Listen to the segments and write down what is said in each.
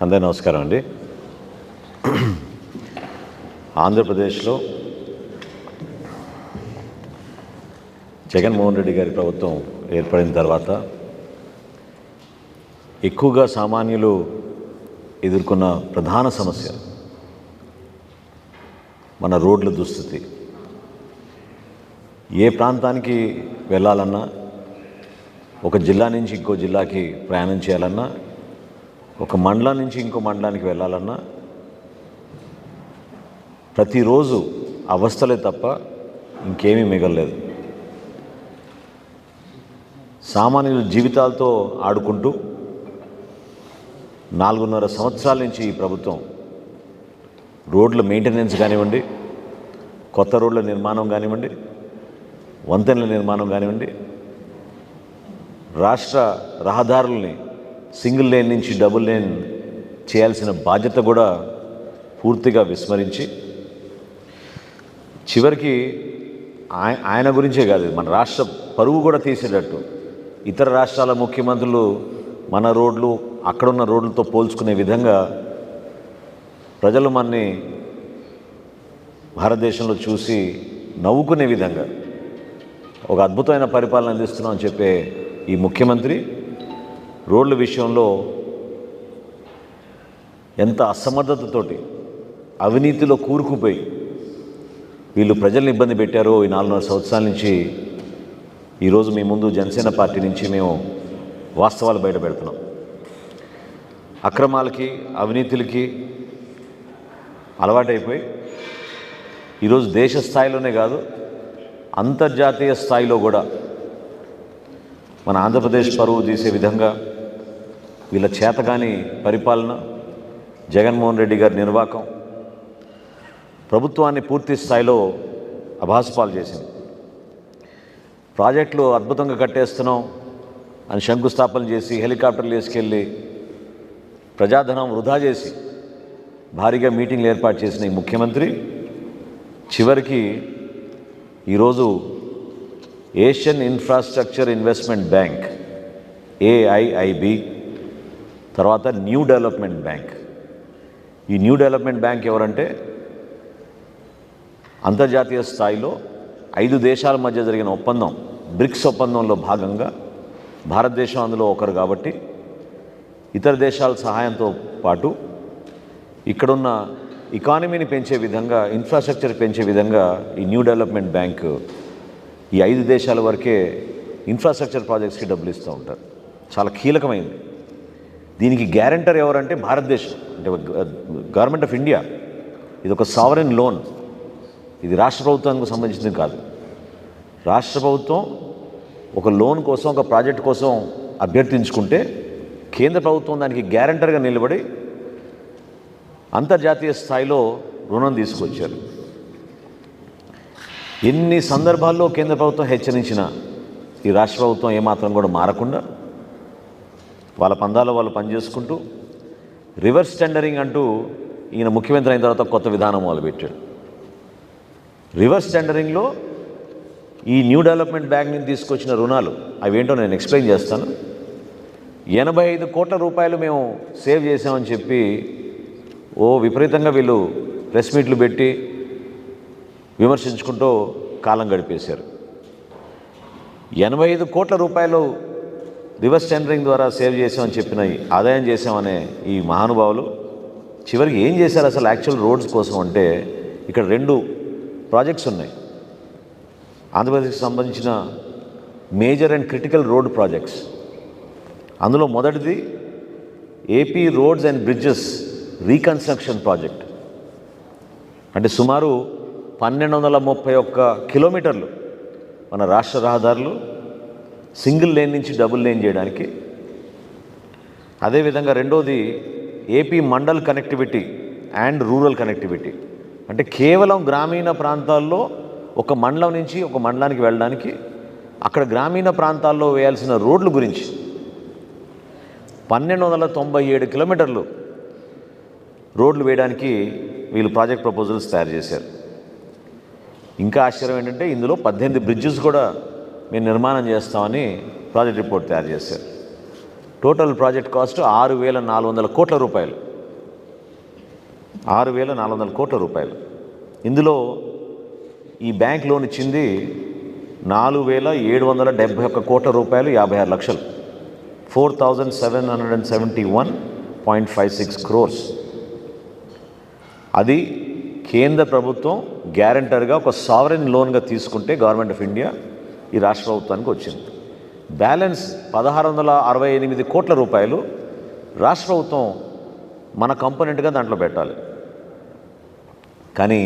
అందరూ నమస్కారం అండి. ఆంధ్రప్రదేశ్లో జగన్మోహన్ రెడ్డి గారి ప్రభుత్వం ఏర్పడిన తర్వాత ఎక్కువగా సామాన్యులు ఎదుర్కొన్న ప్రధాన సమస్య మన రోడ్ల దుస్థితి. ఏ ప్రాంతానికి వెళ్ళాలన్నా, ఒక జిల్లా నుంచి ఇంకో జిల్లాకి ప్రయాణం చేయాలన్నా, ఒక మండలం నుంచి ఇంకో మండలానికి వెళ్ళాలన్నా ప్రతిరోజు అవస్థలే తప్ప ఇంకేమీ మిగలలేదు. సామాన్యుల జీవితాలతో ఆడుకుంటూ 4.5 సంవత్సరాల నుంచి ఈ ప్రభుత్వం రోడ్ల మెయింటెనెన్స్ కానివ్వండి, కొత్త రోడ్ల నిర్మాణం కానివ్వండి, వంతెనల నిర్మాణం కానివ్వండి, రాష్ట్ర రహదారుల్ని సింగిల్ లేన్ నుంచి డబుల్ లేన్ చేయాల్సిన బాధ్యత కూడా పూర్తిగా విస్మరించి, చివరికి ఆయన గురించే కాదు, మన రాష్ట్ర పరువు కూడా తీసేటట్టు ఇతర రాష్ట్రాల ముఖ్యమంత్రులు మన రోడ్లు అక్కడున్న రోడ్లతో పోల్చుకునే విధంగా ప్రజలు మనని భారతదేశంలో చూసి నవ్వుకునే విధంగా ఒక అద్భుతమైన పరిపాలన అందిస్తున్నాం అని చెప్పే ఈ ముఖ్యమంత్రి రోడ్ల విషయంలో ఎంత అసమర్థతతోటి, అవినీతిలో కూరుకుపోయి వీళ్ళు ప్రజల్ని ఇబ్బంది పెట్టారో ఈ 4.5 సంవత్సరాల నుంచి ఈరోజు మీ ముందు జనసేన పార్టీ నుంచి మేము వాస్తవాలు బయట పెడుతున్నాం. అక్రమాలకి, అవినీతులకి అలవాటైపోయి ఈరోజు దేశ స్థాయిలోనే కాదు, అంతర్జాతీయ స్థాయిలో కూడా మన ఆంధ్రప్రదేశ్ పరువు తీసే విధంగా వీళ్ళ చేతగాని పరిపాలన, జగన్మోహన్ రెడ్డి గారి నిర్వాకం ప్రభుత్వాన్ని పూర్తి స్థాయిలో అభాసుపాలు చేసింది. ప్రాజెక్టులు అద్భుతంగా కట్టేస్తున్నాం అని శంకుస్థాపన చేసి హెలికాప్టర్లు వేసుకెళ్ళి ప్రజాధనం వృధా చేసి భారీగా మీటింగ్లు ఏర్పాటు చేసిన ఈ ముఖ్యమంత్రి చివరికి ఈరోజు Asian infrastructure investment bank AIIB తర్వాత న్యూ డెవలప్మెంట్ బ్యాంక్. ఈ న్యూ డెవలప్మెంట్ బ్యాంక్ ఎవరంటే అంతర్జాతీయ స్థాయిలో 5 దేశాల మధ్య జరిగిన ఒప్పందం, బ్రిక్స్ ఒప్పందంలో భాగంగా భారతదేశం అందులో ఒకరు కాబట్టి ఇతర దేశాల సహాయంతో పాటు ఇక్కడున్న ఎకానమీని పెంచే విధంగా, ఇన్ఫ్రాస్ట్రక్చర్ పెంచే విధంగా ఈ న్యూ డెవలప్మెంట్ బ్యాంక్ ఈ 5 దేశాల వరకే ఇన్ఫ్రాస్ట్రక్చర్ ప్రాజెక్ట్స్కి డబ్బులు ఇస్తూ ఉంటారు. చాలా కీలకమైంది. దీనికి గ్యారంటర్ ఎవరంటే భారతదేశం, అంటే గవర్నమెంట్ ఆఫ్ ఇండియా. ఇది ఒక సావరెన్ లోన్. ఇది రాష్ట్ర ప్రభుత్వానికి సంబంధించింది కాదు. రాష్ట్ర ప్రభుత్వం ఒక లోన్ కోసం, ఒక ప్రాజెక్ట్ కోసం అభ్యర్థించుకుంటే కేంద్ర ప్రభుత్వం దానికి గ్యారంటర్గా నిలబడి అంతర్జాతీయ స్థాయిలో రుణం తీసుకొచ్చారు. ఎన్ని సందర్భాల్లో కేంద్ర ప్రభుత్వం హెచ్చరించినా ఈ రాష్ట్ర ప్రభుత్వం ఏమాత్రం కూడా మారకుండా వాళ్ళ పందాలో వాళ్ళు పనిచేసుకుంటూ రివర్స్ టెండరింగ్ అంటూ ఈయన ముఖ్యమంత్రి అయిన తర్వాత కొత్త విధానం మొదలుపెట్టాడు. రివర్స్ టెండరింగ్లో ఈ న్యూ డెవలప్మెంట్ బ్యాంక్ నుంచి తీసుకొచ్చిన రుణాలు అవేంటో నేను ఎక్స్ప్లెయిన్ చేస్తాను. 85 కోట్ల రూపాయలు మేము సేవ్ చేసామని చెప్పి విపరీతంగా వీళ్ళు ప్రెస్ మీట్లు పెట్టి విమర్శించుకుంటూ కాలం గడిపేశారు. 85 కోట్ల రూపాయలు రివర్స్ టెండరింగ్ ద్వారా సేవ్ చేసామని చెప్పిన, ఆదాయం చేసామనే ఈ మహానుభావులు చివరికి ఏం చేశారు అసలు యాక్చువల్ రోడ్స్ కోసం అంటే, ఇక్కడ 2 ప్రాజెక్ట్స్ ఉన్నాయి ఆంధ్రప్రదేశ్కి సంబంధించిన major and critical road projects. అందులో మొదటిది AP roads and bridges reconstruction project. అంటే సుమారు 1231 కిలోమీటర్లు మన రాష్ట్ర రహదారులు సింగిల్ లేన్ నుంచి డబుల్ లేన్ చేయడానికి. అదేవిధంగా రెండోది AP mandal connectivity and rural connectivity. అంటే కేవలం గ్రామీణ ప్రాంతాల్లో ఒక మండలం నుంచి ఒక మండలానికి వెళ్ళడానికి, అక్కడ గ్రామీణ ప్రాంతాల్లో వేయాల్సిన రోడ్ల గురించి 1297 కిలోమీటర్లు రోడ్లు వేయడానికి వీళ్ళు ప్రాజెక్ట్ ప్రపోజల్స్ తయారు చేశారు. ఇంకా ఆశ్చర్యం ఏంటంటే ఇందులో 18 బ్రిడ్జెస్ కూడా మేము నిర్మాణం చేస్తామని ప్రాజెక్ట్ రిపోర్ట్ తయారు చేశారు. టోటల్ ప్రాజెక్ట్ కాస్ట్ 6,400 కోట్ల రూపాయలు. 6,400 కోట్ల రూపాయలు. ఇందులో ఈ బ్యాంక్ లోన్ ఇచ్చింది 4,771 కోట్ల రూపాయలు, 56 లక్షలు, 4,771.56 crores. అది కేంద్ర ప్రభుత్వం గ్యారంటర్గా ఒక సావరెన్ లోన్గా తీసుకుంటే గవర్నమెంట్ ఆఫ్ ఇండియా ఈ రాష్ట్ర ప్రభుత్వానికి వచ్చింది. బ్యాలెన్స్ 1,668 కోట్ల రూపాయలు రాష్ట్ర ప్రభుత్వం మన కంపోనెంట్గా దాంట్లో పెట్టాలి. కానీ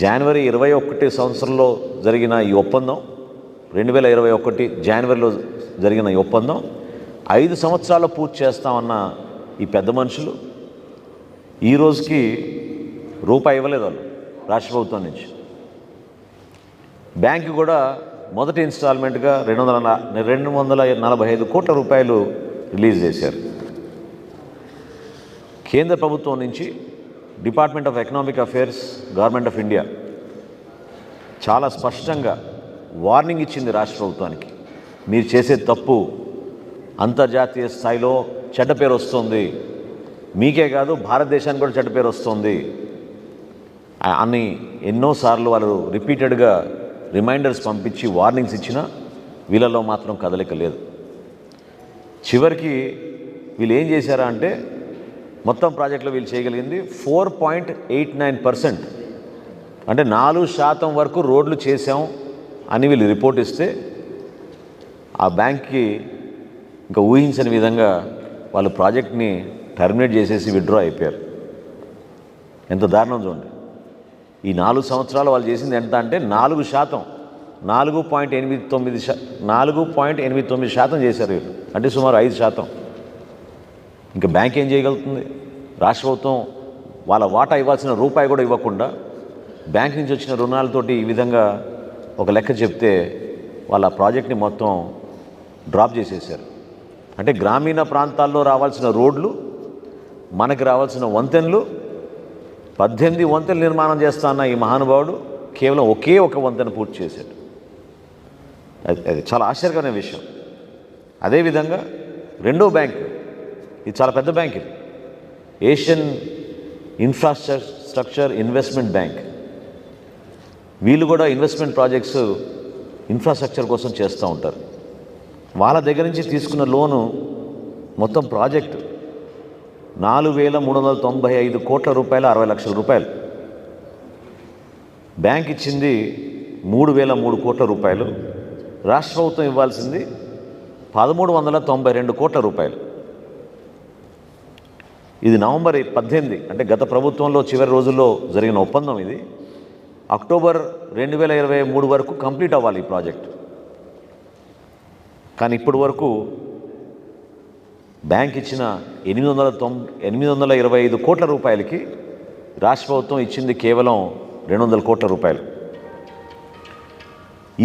జనవరి 21 సంవత్సరంలో జరిగిన ఈ ఒప్పందం, 2021 జనవరిలో జరిగిన ఈ ఒప్పందం 5 సంవత్సరాలు పూర్తి చేస్తామన్న ఈ పెద్ద మనుషులు ఈ రోజుకి రూపాయి ఇవ్వలేదు వాళ్ళు రాష్ట్ర ప్రభుత్వం నుంచి. బ్యాంకు కూడా మొదటి ఇన్స్టాల్మెంట్గా 245 కోట్ల రూపాయలు రిలీజ్ చేశారు. కేంద్ర ప్రభుత్వం నుంచి department of economic affairs, government of India చాలా స్పష్టంగా వార్నింగ్ ఇచ్చింది రాష్ట్ర ప్రభుత్వానికి. మీరు చేసే తప్పు అంతర్జాతీయ స్థాయిలో చెడ్డ పేరు వస్తుంది, మీకే కాదు భారతదేశానికి కూడా చెడ్డ పేరు వస్తుంది అని ఎన్నోసార్లు వాళ్ళు రిపీటెడ్గా రిమైండర్స్ పంపించి వార్నింగ్స్ ఇచ్చినా వీళ్ళలో మాత్రం కదలిక లేదు. చివరికి వీళ్ళు ఏం చేశారా అంటే, మొత్తం ప్రాజెక్టులో వీళ్ళు చేయగలిగింది 4.89%, అంటే 4% వరకు రోడ్లు చేశాం అని వీళ్ళు రిపోర్ట్ ఇస్తే ఆ బ్యాంక్కి ఇంకా ఊహించని విధంగా వాళ్ళు ప్రాజెక్ట్ని టర్మినేట్ చేసేసి విత్డ్రా అయిపోయారు. ఎంత దారుణం చూడండి. ఈ 4 సంవత్సరాలు వాళ్ళు చేసింది ఎంత అంటే 4%, 4.89% చేశారు వీళ్ళు, అంటే సుమారు 5%. ఇంకా బ్యాంక్ ఏం చేయగలుగుతుంది? రాష్ట్ర ప్రభుత్వం వాళ్ళ వాటా ఇవ్వాల్సిన రూపాయి కూడా ఇవ్వకుండా బ్యాంక్ నుంచి వచ్చిన రుణాలతోటి ఈ విధంగా ఒక లెక్క చెప్తే వాళ్ళ ప్రాజెక్ట్ని మొత్తం డ్రాప్ చేసేసారు. అంటే గ్రామీణ ప్రాంతాల్లో రావాల్సిన రోడ్లు, మనకి రావాల్సిన వంతెనలు, 18 వంతెనలు నిర్మాణం చేస్తా అన్న ఈ మహానుభావుడు కేవలం ఒకే ఒక వంతెన పూర్తి చేశాడు. అది చాలా ఆశ్చర్యకరమైన విషయం. అదేవిధంగా రెండో బ్యాంక్, ఇది చాలా పెద్ద బ్యాంక్, ఇది ఏషియన్ ఇన్ఫ్రాస్ట్రక్చర్ ఇన్వెస్ట్మెంట్ బ్యాంక్. వీళ్ళు కూడా ఇన్వెస్ట్మెంట్ ప్రాజెక్ట్స్ ఇన్ఫ్రాస్ట్రక్చర్ కోసం చేస్తూ ఉంటారు. వాళ్ళ దగ్గర నుంచి తీసుకున్న లోను మొత్తం ప్రాజెక్టు 4,395 కోట్ల రూపాయలు, 60 లక్షల రూపాయలు. బ్యాంక్ ఇచ్చింది 3,003 కోట్ల రూపాయలు, రాష్ట్ర ప్రభుత్వం ఇవ్వాల్సింది 1,392 కోట్ల రూపాయలు. ఇది నవంబర్ 18, అంటే గత ప్రభుత్వంలో చివరి రోజుల్లో జరిగిన ఒప్పందం. ఇది అక్టోబర్ 2023 వరకు కంప్లీట్ అవ్వాలి ఈ ప్రాజెక్ట్. కానీ ఇప్పటి వరకు బ్యాంక్ ఇచ్చిన 825 కోట్ల రూపాయలకి రాష్ట్ర ప్రభుత్వం ఇచ్చింది కేవలం 200 కోట్ల రూపాయలు.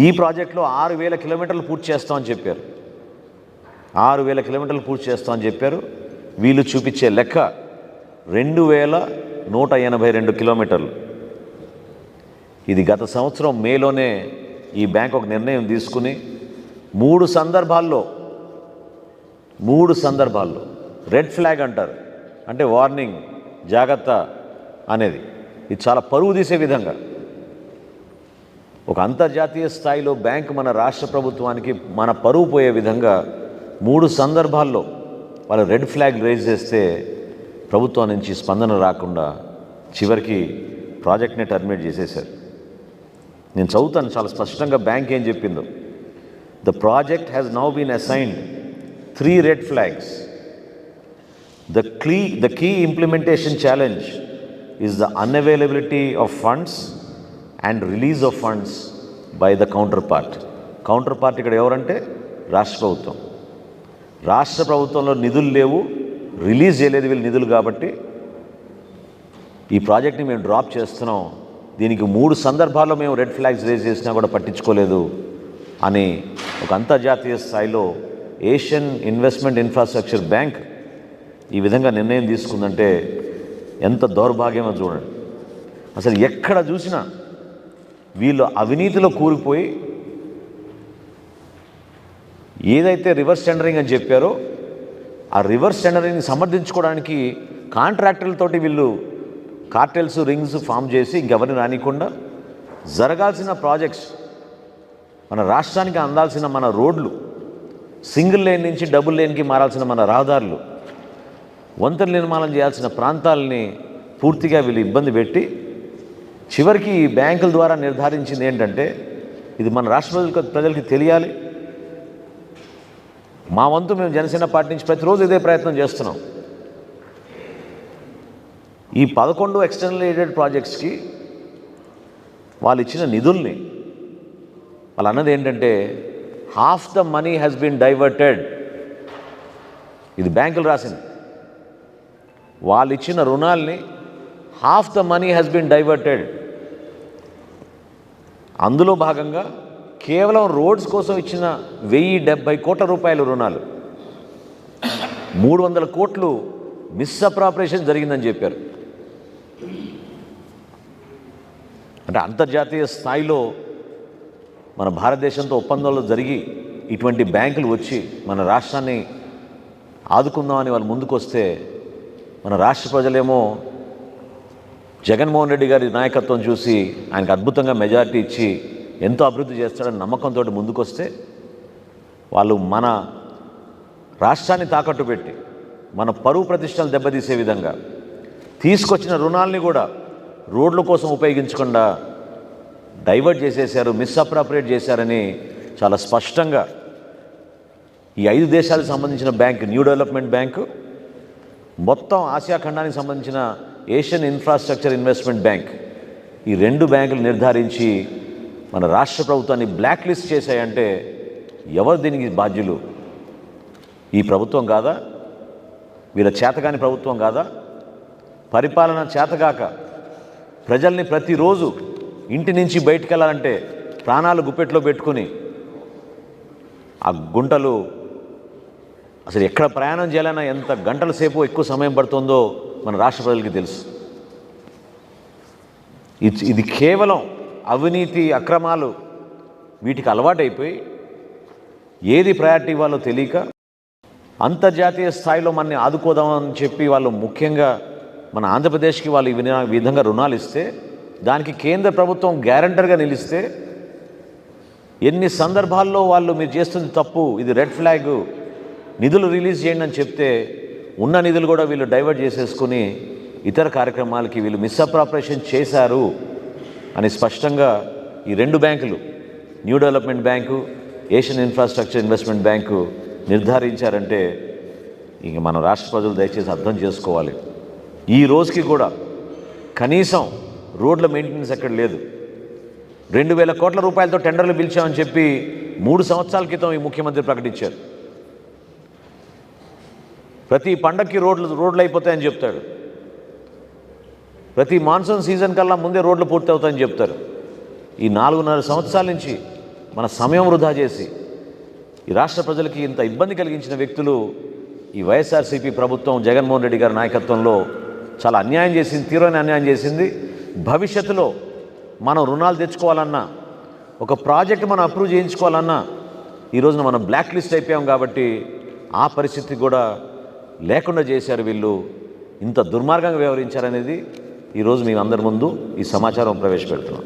ఈ ప్రాజెక్టులో 6,000 కిలోమీటర్లు పూర్తి చేస్తామని చెప్పారు. 6,000 కిలోమీటర్లు పూర్తి చేస్తామని చెప్పారు. వీళ్ళు చూపించే లెక్క 2,182 కిలోమీటర్లు. ఇది గత సంవత్సరం మేలోనే ఈ బ్యాంక్ ఒక నిర్ణయం తీసుకుని 3 సందర్భాల్లో రెడ్ ఫ్లాగ్ అంటారు, అంటే వార్నింగ్, జాగ్రత్త అనేది. ఇది చాలా పరువు తీసే విధంగా ఒక అంతర్జాతీయ స్థాయిలో బ్యాంక్ మన రాష్ట్ర ప్రభుత్వానికి మన పరువు పోయే విధంగా 3 సందర్భాల్లో వాళ్ళు రెడ్ ఫ్లాగ్ రేజ్ చేస్తే ప్రభుత్వం నుంచి స్పందన రాకుండా చివరికి ప్రాజెక్ట్ని టర్మినేట్ చేసేశారు. నేను చదువుతాను చాలా స్పష్టంగా బ్యాంక్ ఏం చెప్పిందో. The project has now been assigned 3 red flags. The key implementation challenge is the unavailability of funds and release of funds by the counterpart. Counterpart ఇక్కడ ఎవరంటే రాష్ట్ర ప్రభుత్వం. రాష్ట్ర ప్రభుత్వంలో నిధులు లేవు, రిలీజ్ చేయలేదు వీళ్ళు నిధులు, కాబట్టి ఈ ప్రాజెక్ట్ని మేము డ్రాప్ చేస్తున్నాం. దీనికి 3 సందర్భాల్లో మేము రెడ్ ఫ్లాగ్స్ రేజ్ చేసినా కూడా పట్టించుకోలేదు అని ఒక అంతర్జాతీయ స్థాయిలో ఏషియన్ ఇన్వెస్ట్మెంట్ ఇన్ఫ్రాస్ట్రక్చర్ బ్యాంక్ ఈ విధంగా నిర్ణయం తీసుకుందంటే ఎంత దౌర్భాగ్యమో చూడండి. అసలు ఎక్కడ చూసినా వీళ్ళు అవినీతిలో కూలిపోయి ఏదైతే రివర్స్ టెండరింగ్ అని చెప్పారో ఆ రివర్స్ టెండరింగ్ని సమర్థించుకోవడానికి కాంట్రాక్టర్లతోటి వీళ్ళు కార్టెల్స్ రింగ్స్ ఫామ్ చేసి ఇంకెవరిని రానికుండా జరగాల్సిన ప్రాజెక్ట్స్, మన రాష్ట్రానికి అందాల్సిన మన రోడ్లు, సింగిల్ లేన్ నుంచి డబుల్ లేన్కి మారాల్సిన మన రహదారులు, వంతెన నిర్మాణం చేయాల్సిన ప్రాంతాలని పూర్తిగా వీళ్ళు ఇబ్బంది పెట్టి చివరికి ఈ బ్యాంకుల ద్వారా నిర్ధారించింది ఏంటంటే, ఇది మన రాష్ట్ర ప్రజలకి తెలియాలి. మా వంతు మేము జనసేన పార్టీ నుంచి ప్రతిరోజు ఇదే ప్రయత్నం చేస్తున్నాం. ఈ 11 ఎక్స్టర్నల్ ఎయిడెడ్ ప్రాజెక్ట్స్కి వాళ్ళు ఇచ్చిన నిధుల్ని వాళ్ళు అన్నది ఏంటంటే, half the money has been diverted. ఇది బ్యాంకులు రాసింది. వాళ్ళు ఇచ్చిన రుణాల్ని half the money has been diverted. అందులో భాగంగా కేవలం రోడ్స్ కోసం ఇచ్చిన 1070 కోట్ల రూపాయల రుణాలు, 300 కోట్లు మిస్అప్రాపరేషన్ జరిగిందని చెప్పారు. అంటే అంతర్జాతీయ స్థాయిలో మన భారతదేశంతో ఒప్పందాలు జరిగి ఇటువంటి బ్యాంకులు వచ్చి మన రాష్ట్రాన్ని ఆదుకుందామని వాళ్ళు ముందుకు వస్తే, మన రాష్ట్ర ప్రజలేమో జగన్మోహన్ రెడ్డి గారి నాయకత్వం చూసి ఆయనకు అద్భుతంగా మెజారిటీ ఇచ్చి ఎంతో అభివృద్ధి చేస్తాడని నమ్మకంతో ముందుకొస్తే, వాళ్ళు మన రాష్ట్రాన్ని తాకట్టు పెట్టి మన పరువు ప్రతిష్టలు దెబ్బతీసే విధంగా తీసుకొచ్చిన రుణాలని కూడా రోడ్ల కోసం ఉపయోగించకుండా డైవర్ట్ చేసేశారు, మిస్అప్రాపరేట్ చేశారని చాలా స్పష్టంగా ఈ 5 దేశాలకు సంబంధించిన బ్యాంక్, న్యూ డెవలప్మెంట్ బ్యాంకు, మొత్తం ఆసియా ఖండానికి సంబంధించిన ఏషియన్ ఇన్ఫ్రాస్ట్రక్చర్ ఇన్వెస్ట్మెంట్ బ్యాంక్, ఈ 2 బ్యాంకులు నిర్ధారించి మన రాష్ట్ర ప్రభుత్వాన్ని బ్లాక్ లిస్ట్ చేశాయంటే ఎవరు దీనికి బాధ్యులు? ఈ ప్రభుత్వం కాదా? వీళ్ళ చేతగాని ప్రభుత్వం కాదా? పరిపాలన చేతగాక ప్రజల్ని ప్రతిరోజు ఇంటి నుంచి బయటికి వెళ్ళాలంటే ప్రాణాలు గుప్పెట్లో పెట్టుకుని ఆ గుంటలు అసలు ఎక్కడ ప్రయాణం చేయాలన్నా ఎంత గంటల సేపు ఎక్కువ సమయం పడుతుందో మన రాష్ట్ర ప్రజలకి తెలుసు. ఇది కేవలం అవినీతి, అక్రమాలు వీటికి అలవాటైపోయి ఏది ప్రయారిటీ ఇవ్వాలో తెలియక అంతర్జాతీయ స్థాయిలో మనని ఆదుకోదామని చెప్పి వాళ్ళు ముఖ్యంగా మన ఆంధ్రప్రదేశ్కి వాళ్ళు ఈ విధంగా రుణాలు ఇస్తే, దానికి కేంద్ర ప్రభుత్వం గ్యారంటర్గా నిలిస్తే, ఎన్ని సందర్భాల్లో వాళ్ళు మీరు చేస్తుంది తప్పు, ఇది రెడ్ ఫ్లాగ్, నిధులు రిలీజ్ చేయండి అని చెప్తే ఉన్న నిధులు కూడా వీళ్ళు డైవర్ట్ చేసేసుకుని ఇతర కార్యక్రమాలకి వీళ్ళు మిస్అప్రాపరేషన్ చేశారు అని స్పష్టంగా ఈ 2 బ్యాంకులు, new development bank, Asian infrastructure investment bank నిర్ధారించారంటే ఇంక మన రాష్ట్ర ప్రజలు దయచేసి అర్థం చేసుకోవాలి. ఈ రోజుకి కూడా కనీసం రోడ్ల మెయింటెనెన్స్ ఎక్కడ లేదు. 2000 కోట్ల రూపాయలతో టెండర్లు పిలిచామని చెప్పి 3 సంవత్సరాల క్రితం ఈ ముఖ్యమంత్రి ప్రకటించారు. ప్రతి పండక్కి రోడ్లు అయిపోతాయని చెప్తాడు. ప్రతి మాన్సూన్ సీజన్ కల్లా ముందే రోడ్లు పూర్తి అవుతాయని చెప్తారు. ఈ 4.5 సంవత్సరాల నుంచి మన సమయం వృధా చేసి ఈ రాష్ట్ర ప్రజలకి ఇంత ఇబ్బంది కలిగించిన వ్యక్తులు ఈ వైఎస్ఆర్సీపీ ప్రభుత్వం, జగన్మోహన్ రెడ్డి గారి నాయకత్వంలో చాలా అన్యాయం చేసింది, తీవ్రమైన అన్యాయం చేసింది. భవిష్యత్తులో మనం రుణాలు తెచ్చుకోవాలన్నా, ఒక ప్రాజెక్ట్ మనం అప్రూవ్ చేయించుకోవాలన్నా ఈ రోజున మనం బ్లాక్ లిస్ట్ అయిపోయాం. కాబట్టి ఆ పరిస్థితి కూడా లేకుండా చేశారు వీళ్ళు. ఇంత దుర్మార్గంగా వ్యవహరించారనేది ఈరోజు మీ అందరి ముందు ఈ సమాచారం ప్రవేశపెడుతున్నాం.